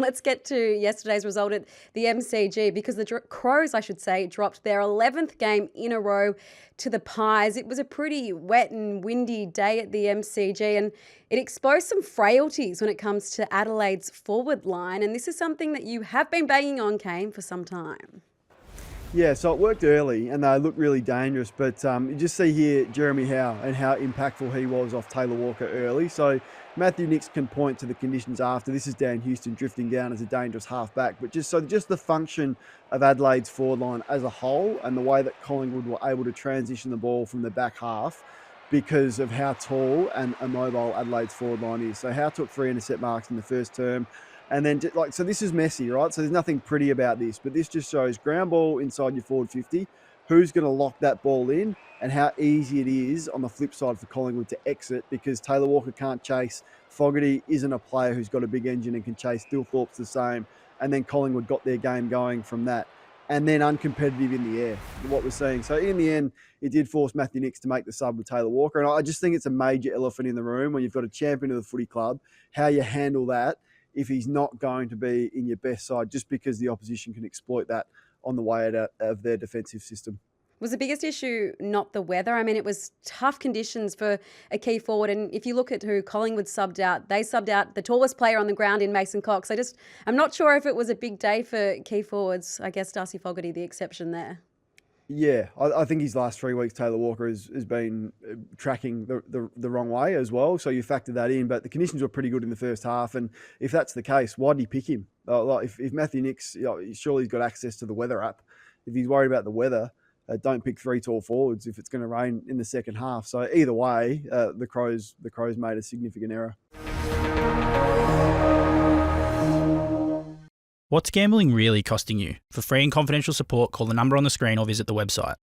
Let's get to yesterday's result at the MCG because the Crows, I should say, dropped their 11th game in a row to the Pies. It was a pretty wet and windy day at the MCG, and it exposed some frailties when it comes to Adelaide's forward line. And this is something that you have been banging on, Kane, for some time. Yeah, so it worked early and they looked really dangerous, but you just see here Jeremy Howe and how impactful he was off Taylor Walker early. So Matthew Nicks can point to the conditions after. This is Dan Houston drifting down as a dangerous halfback, but just the function of Adelaide's forward line as a whole and the way that Collingwood were able to transition the ball from the back half because of how tall and immobile Adelaide's forward line is. So Howe took 3 intercept marks in the first term. And then, so this is messy, right? So there's nothing pretty about this, but this just shows ground ball inside your forward 50, who's going to lock that ball in and how easy it is on the flip side for Collingwood to exit because Taylor Walker can't chase. Fogarty isn't a player who's got a big engine and can chase. Thilthorpe's the same. And then Collingwood got their game going from that. And then uncompetitive in the air, what we're seeing. So in the end, it did force Matthew Nicks to make the sub with Taylor Walker. And I just think it's a major elephant in the room when you've got a champion of the footy club, how you handle that if he's not going to be in your best side just because the opposition can exploit that on the way out of their defensive system. Was the biggest issue not the weather? I mean, it was tough conditions for a key forward. And if you look at who Collingwood subbed out, they subbed out the tallest player on the ground in Mason Cox. I'm not sure if it was a big day for key forwards. I guess Darcy Fogarty, the exception there. Yeah, I think his last 3 weeks, Taylor Walker has been tracking the wrong way as well. So you factor that in. But the conditions were pretty good in the first half. And if that's the case, why did he pick him? If Matthew Nicks, surely he's got access to the weather app. If he's worried about the weather, don't pick 3 tall forwards if it's going to rain in the second half. So either way, the Crows made a significant error. What's gambling really costing you? For free and confidential support, call the number on the screen or visit the website.